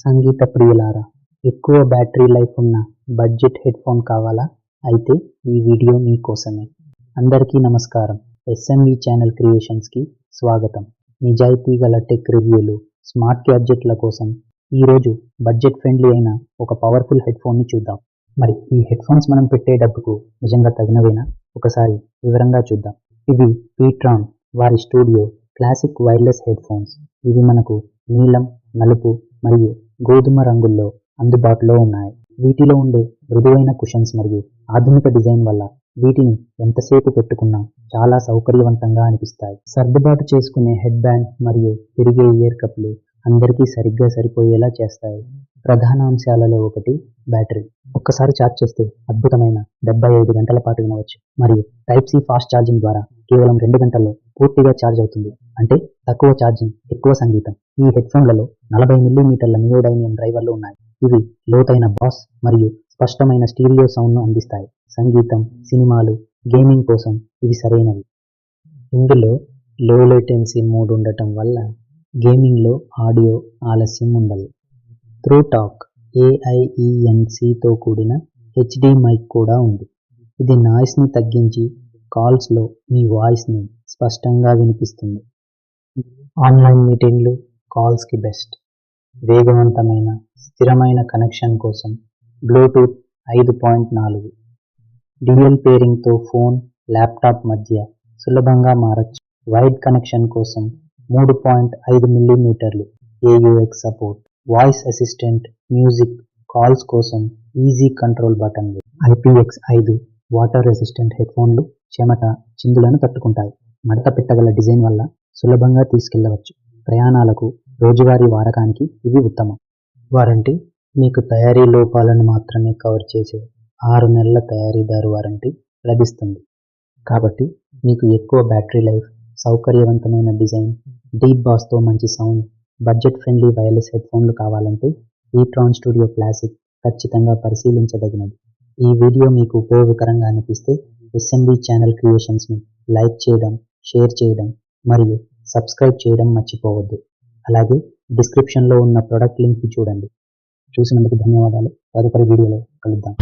సంగీత ప్రియులారా, ఎక్కువ battery life ఉన్న బడ్జెట్ హెడ్ఫోన్ కావాలా? అయితే ఈ వీడియో మీకోసమే. అందరికీ నమస్కారం. ఎస్ఎంవి ఛానల్ క్రియేషన్స్కి స్వాగతం. నిజాయితీ గల టెక్ రివ్యూలు, స్మార్ట్ గ్యాడ్జెట్ల కోసం ఈరోజు బడ్జెట్ ఫ్రెండ్లీ అయిన ఒక పవర్ఫుల్ హెడ్ఫోన్ని చూద్దాం. మరి ఈ హెడ్ఫోన్స్ మనం పెట్టే డబ్బుకు నిజంగా తగినవేనా? ఒకసారి వివరంగా చూద్దాం. ఇవి పీట్రాన్ వారి స్టూడియో క్లాసిక్ వైర్లెస్ హెడ్ఫోన్స్. ఇవి మనకు నీలం, నలుపు మరియు గోధుమ రంగుల్లో అందుబాటులో ఉన్నాయి. వీటిలో ఉండే మృదువైన కుషన్స్ మరియు ఆధునిక డిజైన్ వల్ల వీటిని ఎంతసేపు పెట్టుకున్నా చాలా సౌకర్యవంతంగా అనిపిస్తాయి. సర్దుబాటు చేసుకునే హెడ్ బ్యాండ్ మరియు తిరిగే ఇయర్ కప్లు అందరికీ సరిగ్గా సరిపోయేలా చేస్తాయి. ప్రధాన అంశాలలో ఒకటి బ్యాటరీ. ఒక్కసారి ఛార్జ్ చేస్తే అద్భుతమైన 75 గంటల పాటు వినవచ్చు. మరియు టైప్ సి ఫాస్ట్ ఛార్జింగ్ ద్వారా కేవలం 2 గంటల్లో పూర్తిగా ఛార్జ్ అవుతుంది. అంటే తక్కువ ఛార్జింగ్, ఎక్కువ సంగీతం. ఈ హెడ్ఫోన్లలో 40 మిల్లీమీటర్ల నియోడైనియం డ్రైవర్లు ఉన్నాయి. ఇవి లోతైన బాస్ మరియు స్పష్టమైన స్టీరియో సౌండ్ను అందిస్తాయి. సంగీతం, సినిమాలు, గేమింగ్ కోసం ఇవి సరైనవి. ఇందులో లో లేటెన్సీ మోడ్ ఉండటం వల్ల గేమింగ్లో ఆడియో ఆలస్యం ఉండదు. త్రూ టాక్ AIENCతో కూడిన HD మైక్ కూడా ఉంది. ఇది నాయిస్ని తగ్గించి కాల్స్లో మీ వాయిస్ని స్పష్టంగా వినిపిస్తుంది. ఆన్లైన్ మీటింగ్లు, కాల్స్కి బెస్ట్. వేగవంతమైన, స్థిరమైన కనెక్షన్ కోసం బ్లూటూత్ 5.4 డ్యూయల్ పేరింగ్తో ఫోన్, ల్యాప్టాప్ మధ్య సులభంగా మారచ్చు. వైడ్ కనెక్షన్ కోసం 3.5 మిల్లీమీటర్లు AUX support. Voice assistant, music, calls కోసం ఈజీ కంట్రోల్ బటన్లు. IPX5 వాటర్ రెసిస్టెంట్ హెడ్ఫోన్లు చెమట, చిందులను తట్టుకుంటాయి. మడత పెట్టగల డిజైన్ వల్ల సులభంగా తీసుకెళ్లవచ్చు. ప్రయాణాలకు, రోజువారీ వాడకానికి ఇవి ఉత్తమం. వారంటీ. మీకు తయారీ లోపాలను మాత్రమే కవర్ చేసే 6 నెలల తయారీదారు వారంటీ లభిస్తుంది. కాబట్టి మీకు ఎక్కువ బ్యాటరీ లైఫ్, సౌకర్యవంతమైన డిజైన్, డీప్ బాస్తో మంచి సౌండ్, బడ్జెట్ ఫ్రెండ్లీ వైర్లెస్ హెడ్ఫోన్లు కావాలంటే పీట్రాన్ స్టూడియో క్లాసిక్ ఖచ్చితంగా పరిశీలించదగినది. ఈ వీడియో మీకు ఉపయోగకరంగా అనిపిస్తే ఎస్ఎంవి ఛానల్ క్రియేషన్స్ని లైక్ చేయడం, షేర్ చేయడం మరియు సబ్స్క్రైబ్ చేయడం మర్చిపోవద్దు. అలాగే డిస్క్రిప్షన్లో ఉన్న ప్రొడక్ట్ లింక్ చూడండి. చూసినందుకు ధన్యవాదాలు. తదుపరి వీడియోలో కలుద్దాం.